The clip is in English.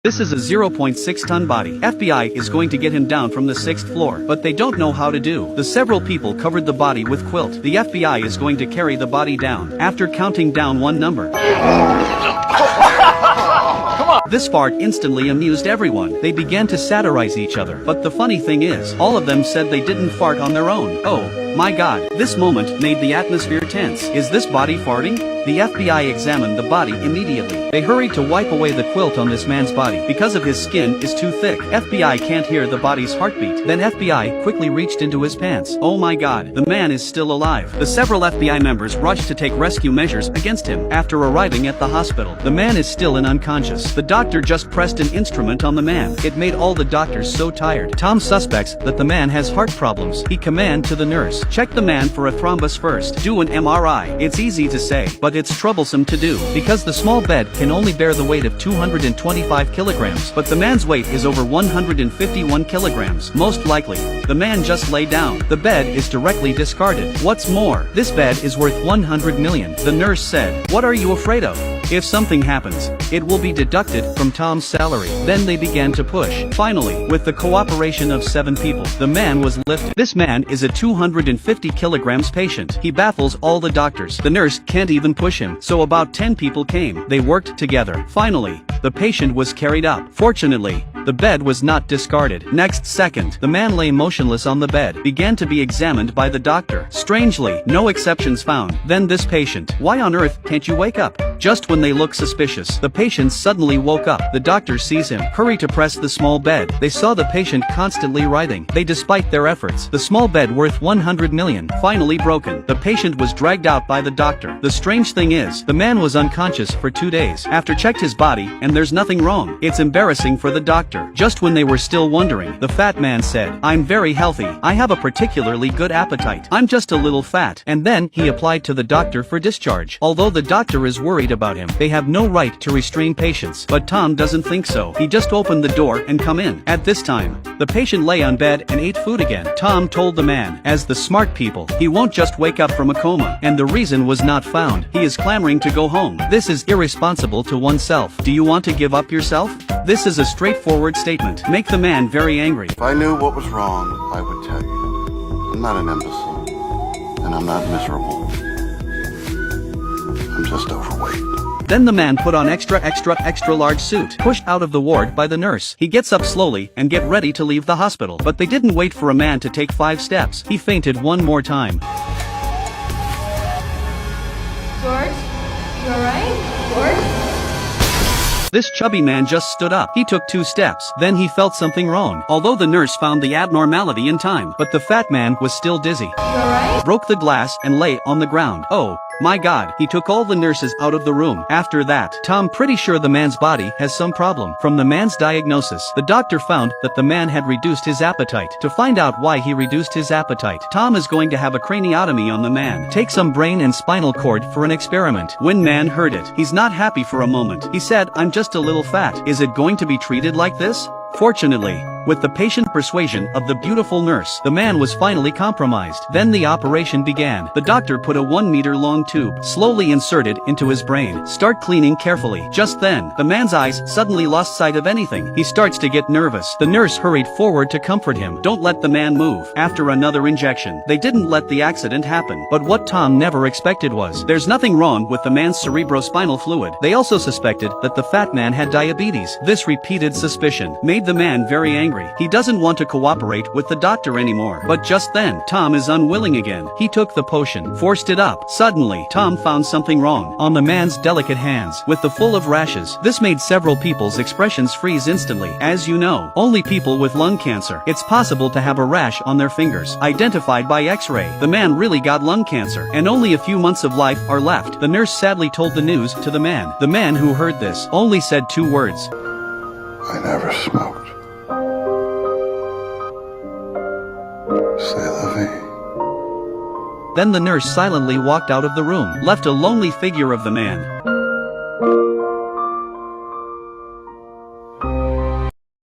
This is a 0.6-ton body. FBI is going to get him down from the 6th floor, but they don't know how to do. The several people covered the body with quilt. The FBI is going to carry the body down. After counting down one number, this fart instantly amused everyone. They began to satirize each other. But the funny thing is, all of them said they didn't fart on their own. Oh, my God. This moment made the atmosphere tense. Is this body farting? The FBI examined the body immediately. They hurried to wipe away the quilt on this man's body because of his skin is too thick. FBI can't hear the body's heartbeat. Then FBI quickly reached into his pants. Oh my God, the man is still alive. The several FBI members rushed to take rescue measures against him. After arriving at the hospital, the man is still unconscious. The doctor just pressed an instrument on the man. It made all the doctors so tired. Tom suspects that the man has heart problems. He commands to the nurse, check the man for a thrombus first. Do an MRI. It's easy to say, but it's troublesome to do, because the small bed can only bear the weight of 225 kilograms, but the man's weight is over 151 kilograms. Most likely, the man just lay down. The bed is directly discarded. What's more, this bed is worth 100 million. The nurse said, what are you afraid of? If something happens, it will be deducted from Tom's salary. Then they began to push. Finally, with the cooperation of 7 people, the man was lifted. This man is a 250 kilograms patient. He baffles all the doctors. The nurse can't even push him, so about 10 people came. They worked together. Finally, the patient was carried up. Fortunately, the bed was not discarded. Next second, the man lay motionless on the bed, began to be examined by the doctor. Strangely, no exceptions found. Then this patient, why on earth can't you wake up? Just when they look suspicious, the patient suddenly woke up. The doctor sees him, hurry to press the small bed. They saw the patient constantly writhing. Despite their efforts, the small bed worth 100 million, finally broken. The patient was dragged out by the doctor. The strange thing is, the man was unconscious for 2 days. After checked his body, and there's nothing wrong. It's embarrassing for the doctor. Just when they were still wondering, the fat man said, I'm very healthy. I have a particularly good appetite. I'm just a little fat. And then, he applied to the doctor for discharge. Although the doctor is worried about him, they have no right to restrain patients. But Tom doesn't think so. He just opened the door and come in. At this time, the patient lay on bed and ate food again. Tom told the man, as the smart people, he won't just wake up from a coma. And the reason was not found. He is clamoring to go home. This is irresponsible to oneself. Do you want to give up yourself? This is a straightforward statement. Make the man very angry. If I knew what was wrong, I would tell you. I'm not an imbecile, and I'm not miserable. I'm just overweight. Then the man put on extra large suit, pushed out of the ward by the nurse. He gets up slowly and get ready to leave the hospital. But they didn't wait for a man to take 5 steps. He fainted one more time. George? You alright? George? This chubby man just stood up. He took 2 steps. Then he felt something wrong. Although the nurse found the abnormality in time. But the fat man was still dizzy. You alright? Broke the glass and lay on the ground. Oh my God, he took all the nurses out of the room. After that, Tom pretty sure the man's body has some problem. From the man's diagnosis, the doctor found that the man had reduced his appetite. To find out why he reduced his appetite, Tom is going to have a craniotomy on the man. Take some brain and spinal cord for an experiment. When man heard it, he's not happy for a moment. He said, I'm just a little fat. Is it going to be treated like this? Fortunately, with the patient persuasion of the beautiful nurse, the man was finally compromised. Then the operation began. The doctor put a 1-meter-long tube, slowly inserted into his brain. Start cleaning carefully. Just then, the man's eyes suddenly lost sight of anything. He starts to get nervous. The nurse hurried forward to comfort him. Don't let the man move. After another injection, they didn't let the accident happen. But what Tom never expected was, there's nothing wrong with the man's cerebrospinal fluid. They also suspected that the fat man had diabetes. This repeated suspicion made the man very angry. He doesn't want to cooperate with the doctor anymore. But just then, Tom is unwilling again. He took the potion, forced it up. Suddenly, Tom found something wrong on the man's delicate hands, with the full of rashes. This made several people's expressions freeze instantly. As you know, only people with lung cancer, it's possible to have a rash on their fingers, identified by X-ray. The man really got lung cancer, and only a few months of life are left. The nurse sadly told the news to the man. The man who heard this only said 2 words. I never smoked. C'est la vie. Then the nurse silently walked out of the room, left a lonely figure of the man.